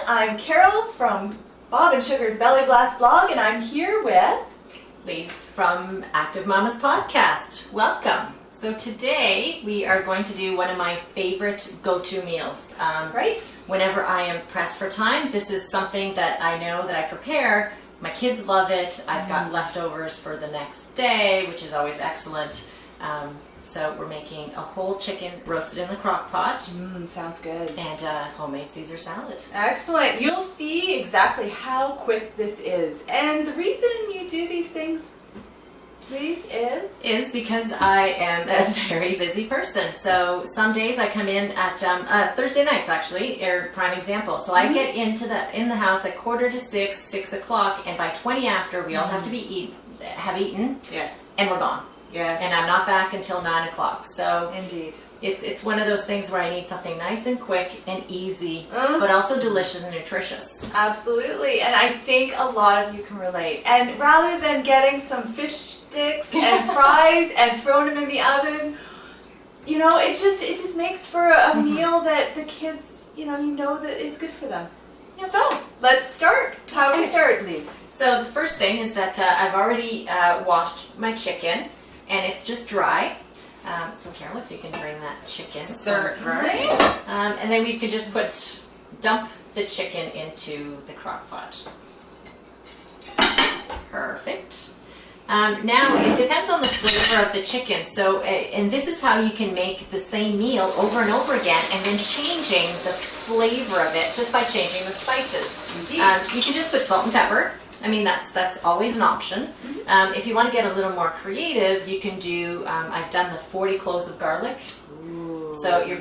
I'm Carole from Bob and Sugar's Belly Blast blog, and I'm here with Lise from Active Mama's podcast. Welcome. So today we are going to do one of my favorite go-to meals. Right. Whenever I am pressed for time, this is something that I know that I prepare. My kids love it. I've got leftovers for the next day, which is always excellent. So we're making a whole chicken roasted in the Crockpot. Sounds good. And homemade Caesar salad. Excellent. You'll see exactly how quick this is. And the reason you do these things, Lise, is because I am a very busy person. So some days I come in at Thursday nights, actually, are prime example. So I get in the house at 5:45, 6 o'clock, and by 20 after we all have to have eaten. Yes. And we're gone. Yes. And I'm not back until 9 o'clock. So indeed. It's one of those things where I need something nice and quick and easy, but also delicious and nutritious. Absolutely, and I think a lot of you can relate. And rather than getting some fish sticks and fries and throwing them in the oven, you know, it just makes for a meal that the kids, you know that it's good for them. Yep. So let's start. How do we start, Lise? So the first thing is that I've already washed my chicken, and it's just dry. So Carole, if you can bring that chicken Certainly. over. And then we could just dump the chicken into the crock pot. Perfect. Now it depends on the flavor of the chicken. So, and this is how you can make the same meal over and over again, and then changing the flavor of it just by changing the spices. You can just put salt and pepper. I mean, that's always an option. If you want to get a little more creative, you can do, I've done the 40 cloves of garlic. Ooh, so you're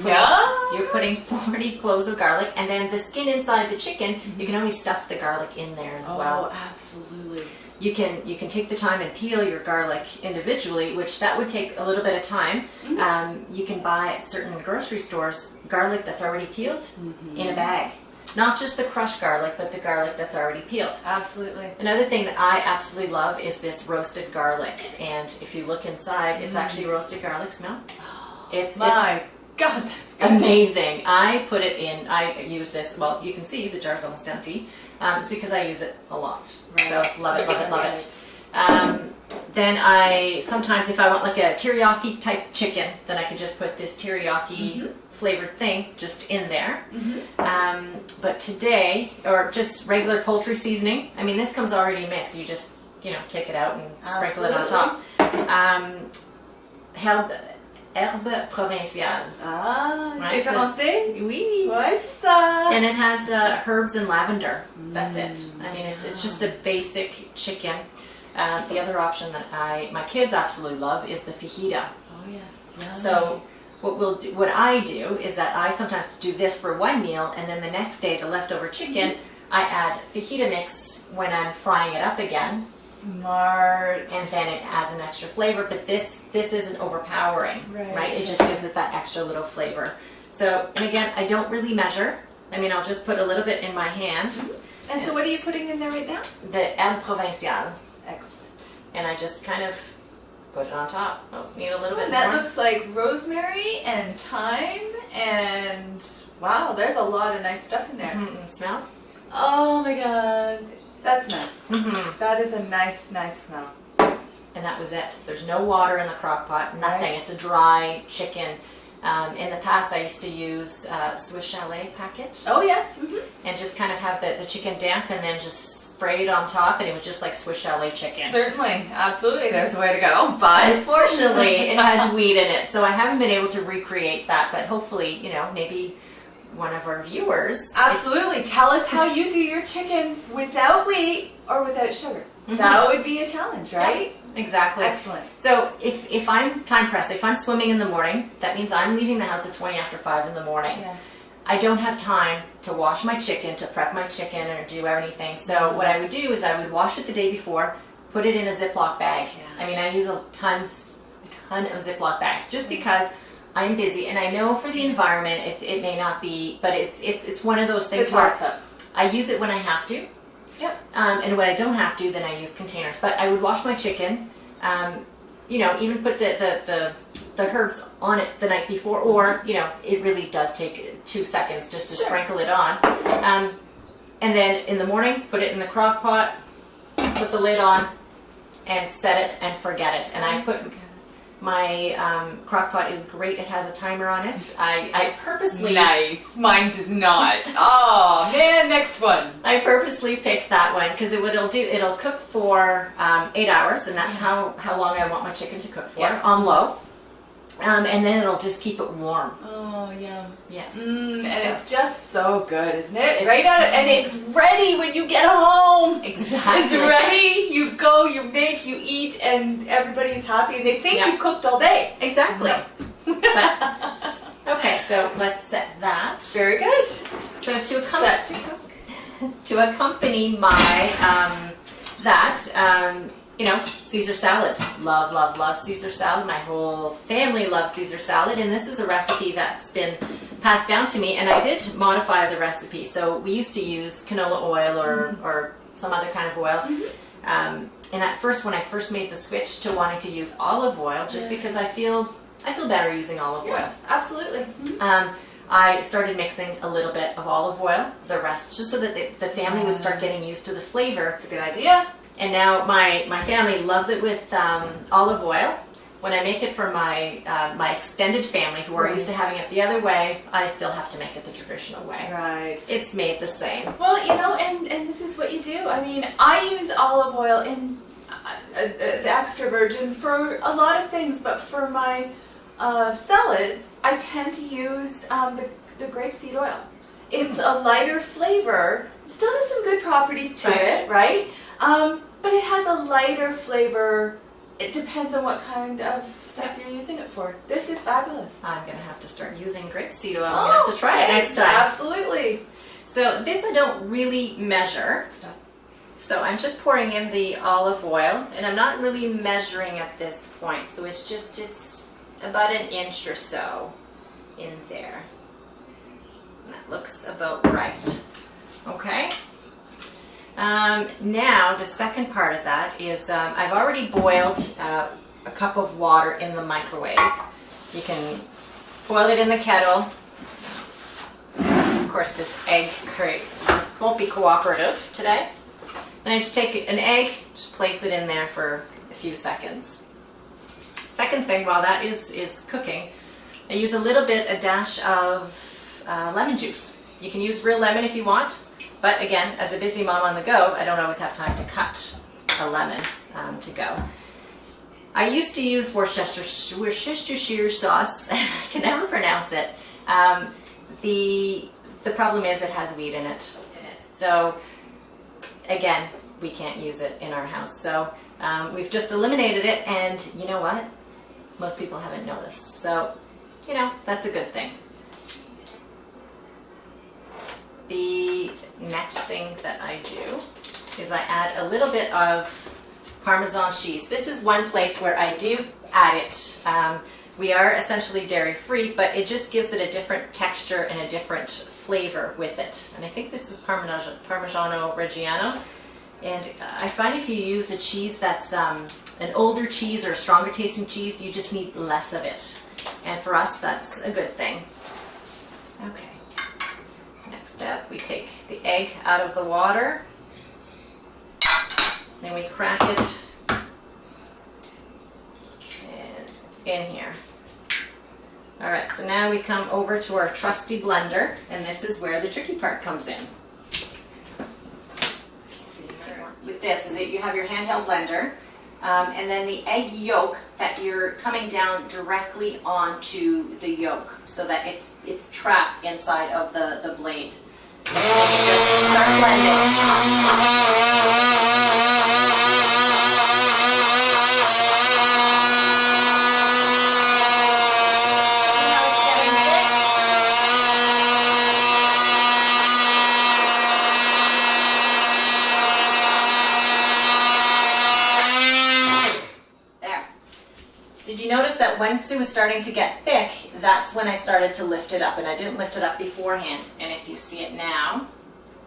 putting 40 cloves of garlic, and then the skin inside the chicken, you can always stuff the garlic in there as well. Oh, absolutely. You can take the time and peel your garlic individually, which that would take a little bit of time. You can buy at certain grocery stores garlic that's already peeled in a bag. Not just the crushed garlic, but the garlic that's already peeled. Absolutely. Another thing that I absolutely love is this roasted garlic. And if you look inside, it's actually roasted garlic smell. It's God, that's good. Amazing. I put it in, I use this, well, you can see the jar's almost empty. It's because I use it a lot. Right. So love it, love it, love it. Then I, sometimes if I want like a teriyaki type chicken, then I can just put this teriyaki flavored thing just in there. But today, or just regular poultry seasoning, I mean this comes already mixed, you just, take it out and sprinkle it on top. Herbe provinciale. C'est français? Oui. What's that? And it has herbs and lavender. That's it. I mean, it's just a basic chicken. The other option that my kids absolutely love is the fajita. Oh yes. Yummy. So what I do is that I sometimes do this for one meal, and then the next day the leftover chicken I add fajita mix when I'm frying it up again. Smart. And then it adds an extra flavor, but this isn't overpowering, right? It just gives it that extra little flavor. So, and again, I don't really measure. I mean, I'll just put a little bit in my hand. And so what are you putting in there right now? The herbe provinciale. Excellent. And I just kind of put it on top. Oh, need a little bit that more. Looks like rosemary and thyme, and wow, there's a lot of nice stuff in there. Smell? Oh my god. That's nice. That is a nice smell. And that was it. There's no water in the crock pot, nothing. Right. It's a dry chicken. In the past, I used to use Swiss Chalet packet. Oh, yes. And just kind of have the chicken damp and then just spray it on top, and it was just like Swiss Chalet chicken. Certainly. Absolutely. There's a way to go. But unfortunately, it has wheat in it, so I haven't been able to recreate that, but hopefully, maybe one of our viewers. Absolutely. Tell us how you do your chicken without wheat or without sugar. That would be a challenge, right? Yeah, exactly. Excellent. So if I'm time pressed, if I'm swimming in the morning, that means I'm leaving the house at 20 after 5 in the morning. Yes. I don't have time to wash my chicken, to prep my chicken, or do anything. So what I would do is I would wash it the day before, put it in a Ziploc bag. Yeah. I mean, I use a ton of Ziploc bags just because I'm busy, and I know for the environment it may not be, but it's one of those things where I use it when I have to. Yep. And when I don't have to, then I use containers. But I would wash my chicken, even put the herbs on it the night before, or it really does take 2 seconds just to sprinkle it on. And then in the morning, put it in the crock pot, put the lid on, and set it and forget it. And I put my crock pot is great. It has a timer on it. I purposely Nice. Mine does not. Oh man, next one. I purposely picked that one because it'll cook for 8 hours, and that's how long I want my chicken to cook for on low. And then it'll just keep it warm. Oh, yum. Yes. And it's just so good, isn't it? Right out of, and it's ready when you get home. Exactly. It's ready. You go, you make, you eat, and everybody's happy. And they think you've cooked all day. Exactly. No. Okay, so let's set that. Very good. So Set to cook. to accompany my Caesar salad. Love Caesar salad. My whole family loves Caesar salad, and this is a recipe that's been passed down to me, and I did modify the recipe. So we used to use canola oil or some other kind of oil. And at first, when I first made the switch to wanting to use olive oil, just because I feel better using olive oil. Absolutely. I started mixing a little bit of olive oil, the rest, just so that the family would start getting used to the flavor. It's a good idea. And now my family loves it with olive oil. When I make it for my extended family who are used to having it the other way, I still have to make it the traditional way. Right. It's made the same. Well, and this is what you do. I mean, I use olive oil in the extra virgin for a lot of things, but for my salads, I tend to use the grapeseed oil. It's a lighter flavor. It still has some good properties to it, right? But it has a lighter flavor. It depends on what kind of stuff you're using it for. This is fabulous. I'm going to have to start using grapeseed oil. I'm going to have to try it next time. Absolutely. So this I don't really measure. Stop. So I'm just pouring in the olive oil, and I'm not really measuring at this point. So it's about an inch or so in there. And that looks about right. Okay. Now the second part of that is I've already boiled a cup of water in the microwave. You can boil it in the kettle. Of course, this egg crate won't be cooperative today. Then I just take an egg, just place it in there for a few seconds. Second thing, while that is cooking, I use a dash of lemon juice. You can use real lemon if you want. But again, as a busy mom on the go, I don't always have time to cut a lemon to go. I used to use Worcestershire sauce. I can never pronounce it. The problem is it has wheat in it. So again, we can't use it in our house. So we've just eliminated it, and you know what? Most people haven't noticed. So, that's a good thing. The next thing that I do is I add a little bit of Parmesan cheese. This is one place where I do add it. We are essentially dairy-free, but it just gives it a different texture and a different flavor with it. And I think this is Parmigiano Reggiano. And I find if you use a cheese that's an older cheese or a stronger tasting cheese, you just need less of it. And for us, that's a good thing. Okay. Next step, we take the egg out of the water. Then we crack it in here. Alright, so now we come over to our trusty blender, and this is where the tricky part comes in. Okay, so with this is that you have your handheld blender, and then the egg yolk that you're coming down directly onto the yolk so that it's trapped inside of the blade. And then you just start blending. Notice that once it was starting to get thick, that's when I started to lift it up, and I didn't lift it up beforehand. And if you see it now,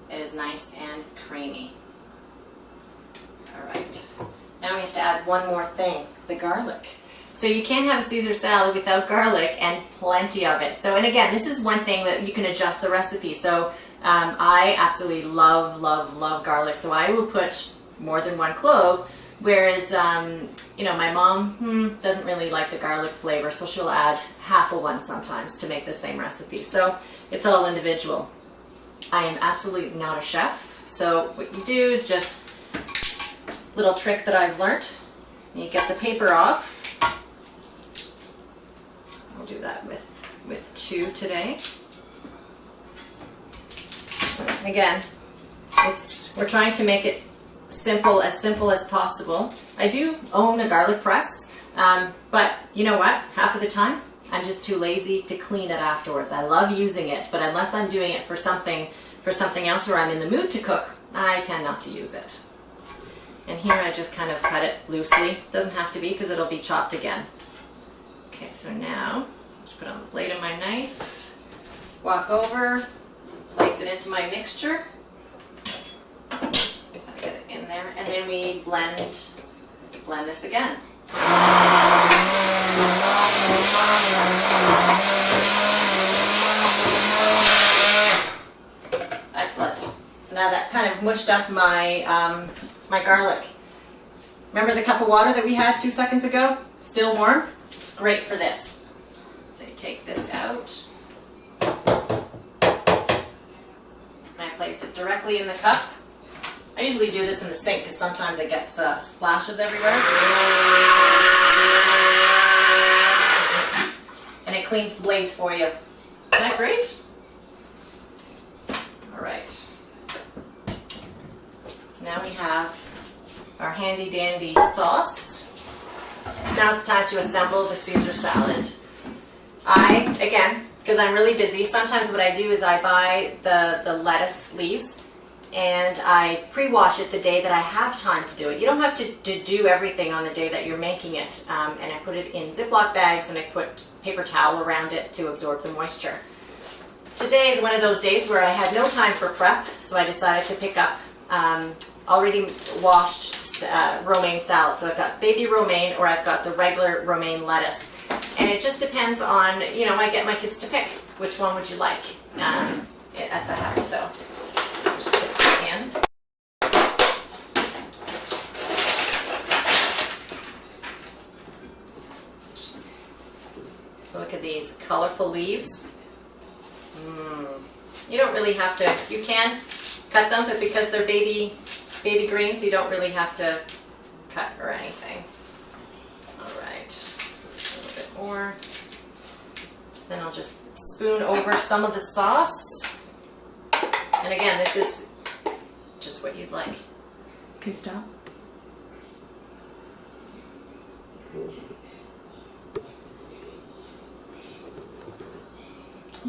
it is nice and creamy. All right, now we have to add one more thing, the garlic. So you can't have a Caesar salad without garlic, and plenty of it. So, and again, this is one thing that you can adjust the recipe. So I absolutely love, love, love garlic, so I will put more than one clove, whereas, you know, my mom doesn't really like the garlic flavor, so she'll add half of one sometimes to make the same recipe. So it's all individual. I am absolutely not a chef, so what you do is just a little trick that I've learned. You get the paper off. I'll do that with 2 today. Again, we're trying to make it simple as possible. I do own a garlic press, but you know what? Half of the time, I'm just too lazy to clean it afterwards. I love using it, but unless I'm doing it for something else or I'm in the mood to cook, I tend not to use it. And here I just kind of cut it loosely. Doesn't have to be because it'll be chopped again. Okay, so now just put on the blade of my knife, walk over, place it into my mixture. Get it in there, and then we blend this again. Excellent. So now that kind of mushed up my my garlic. Remember the cup of water that we had 2 seconds ago? Still warm? It's great for this. So you take this out. And I place it directly in the cup. I usually do this in the sink because sometimes it gets splashes everywhere. And it cleans the blades for you. Isn't that great? All right. So now we have our handy dandy sauce. So now it's time to assemble the Caesar salad. Again, because I'm really busy, sometimes what I do is I buy the lettuce leaves and I pre-wash it the day that I have time to do it. You don't have to do everything on the day that you're making it. And I put it in Ziploc bags and I put paper towel around it to absorb the moisture. Today is one of those days where I had no time for prep, so I decided to pick up already washed romaine salad. So I've got baby romaine or I've got the regular romaine lettuce. And it just depends on, you know, I get my kids to pick which one would you like at the house. So just put this in. So look at these colorful leaves. You don't really have to, you can cut them, but because they're baby greens, you don't really have to cut or anything. All right, a little bit more. Then I'll just spoon over some of the sauce. And again, this is just what you'd like. Okay, stop.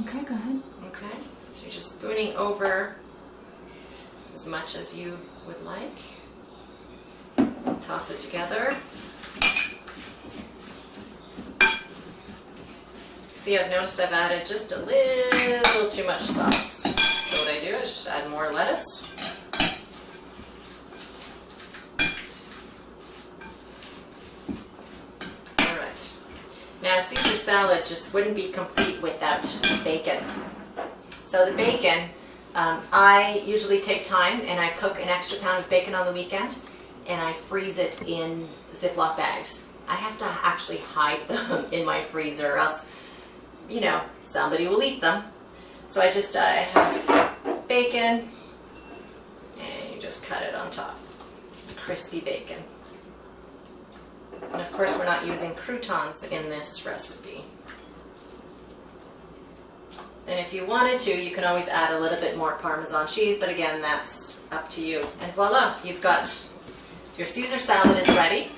Okay, go ahead. Okay, so you're just spooning over as much as you would like. Toss it together. See, I've noticed I've added just a little too much sauce. So what I do is just add more lettuce. All right. Now, Caesar salad just wouldn't be complete without bacon. So the bacon, I usually take time and I cook an extra pound of bacon on the weekend and I freeze it in Ziploc bags. I have to actually hide them in my freezer or else, you know, somebody will eat them. So I have bacon and you just cut it on top. Crispy bacon. And of course we're not using croutons in this recipe. And if you wanted to, you can always add a little bit more Parmesan cheese, but again, that's up to you. And voila, you've got your Caesar salad is ready.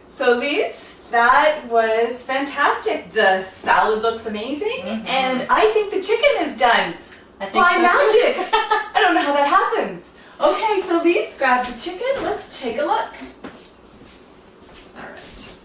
So Lise, that was fantastic. The salad looks amazing, and I think the chicken is done. I think By so magic. too. I don't know how that happens. Okay, so Lise, grab the chicken. Let's take a look. All right.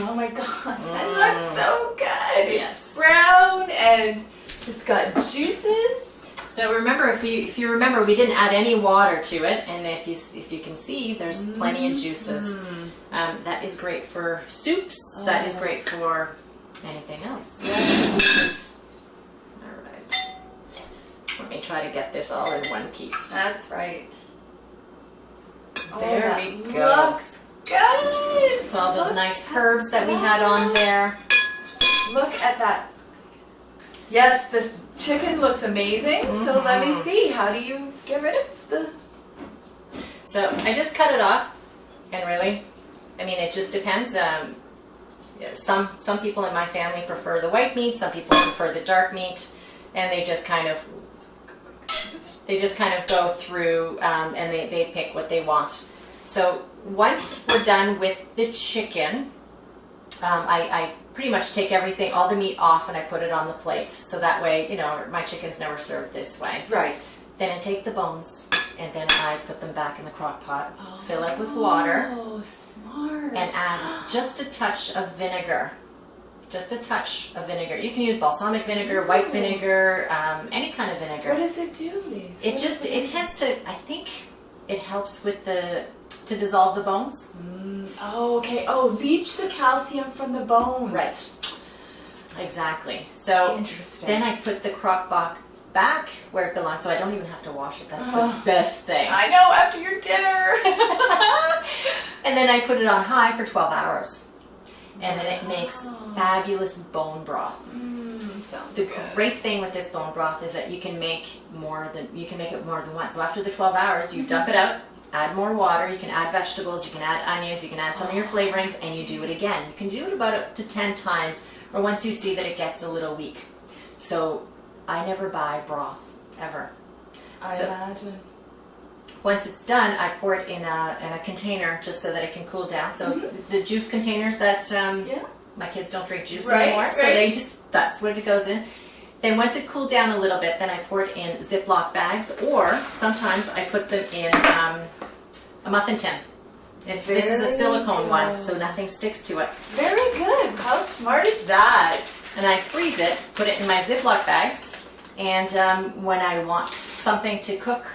Oh my god, that looks so good. Yes. It's brown and it's got juices. So remember, if you remember, we didn't add any water to it, and if you can see, there's plenty of juices. That is great for soups. That is great for anything else. Yes. All right. Let me try to get this all in one piece. That's right. There that we go. Looks good. So all those Look nice at herbs that we had on that. there. Look at that. Yes, the chicken looks amazing. So let me see. How do you get rid of the... So I just cut it off, and really, I mean, it just depends. Some people in my family prefer the white meat. Some people prefer the dark meat, and they just kind of go through and they pick what they want. So once we're done with the chicken, I pretty much take everything, all the meat off, and I put it on the plate. So that way, you know, my chicken's never served this way. Right. Then I take the bones, and then I put them back in the crock pot, fill it with water, Oh, smart. and add just a touch of vinegar. Just a touch of vinegar. You can use balsamic vinegar, white vinegar, any kind of vinegar. What does it do, Lise? It tends to, I think it helps with to dissolve the bones. Oh, okay. Oh, leach the calcium from the bones. Right. Exactly. So Interesting. then I put the crock pot back where it belongs, so I don't even have to wash it. That's the best thing. I know, after your dinner. And then I put it on high for 12 hours. And then it makes fabulous bone broth. Sounds The good. great thing with this bone broth is that you can make it more than once. So after the 12 hours, you dump it out, add more water, you can add vegetables, you can add onions, you can add some of your flavorings, and you do it again. You can do it about up to 10 times, or once you see that it gets a little weak. So I never buy broth, ever. I imagine. Once it's done, I pour it in a container just so that it can cool down. So the juice containers that my kids don't drink juice anymore, so that's what it goes in. Then once it cooled down a little bit, then I pour it in Ziploc bags, or sometimes I put them in a muffin tin. This is a silicone one, so nothing sticks to it. Very good. How smart is that? And I freeze it, put it in my Ziploc bags, and when I want something to cook,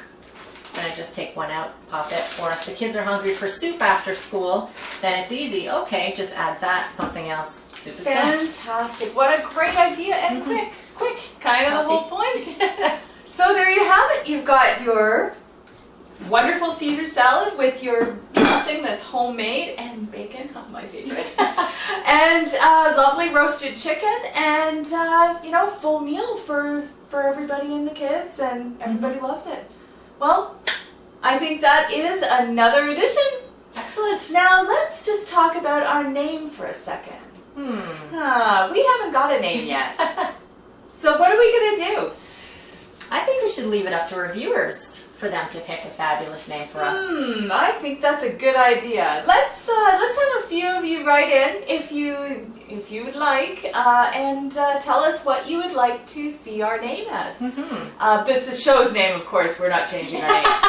then I just take one out, pop it. Or if the kids are hungry for soup after school, then it's easy. Okay, just add that, something else. Soup is done. Fantastic. What a great idea, and quick. Kind of the whole point. Healthy. So there you have it. You've got your wonderful Caesar salad with your dressing that's homemade, and bacon, my favorite, and lovely roasted chicken, and full meal for everybody and the kids, and everybody loves it. Well, I think that is another edition. Excellent. Now let's just talk about our name for a second. We haven't got a name yet. So what are we going to do? I think we should leave it up to our viewers for them to pick a fabulous name for us. I think that's a good idea. Let's have a few of you write in if you would like, and tell us what you would like to see our name as. That's the show's name, of course. We're not changing our names.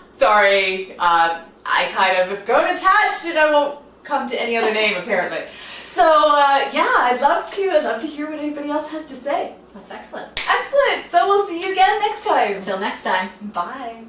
Sorry, I kind of have grown attached, and I won't come to any other name apparently. So I'd love to hear what anybody else has to say. That's excellent. Excellent. So we'll see you again next time. Until next time. Bye.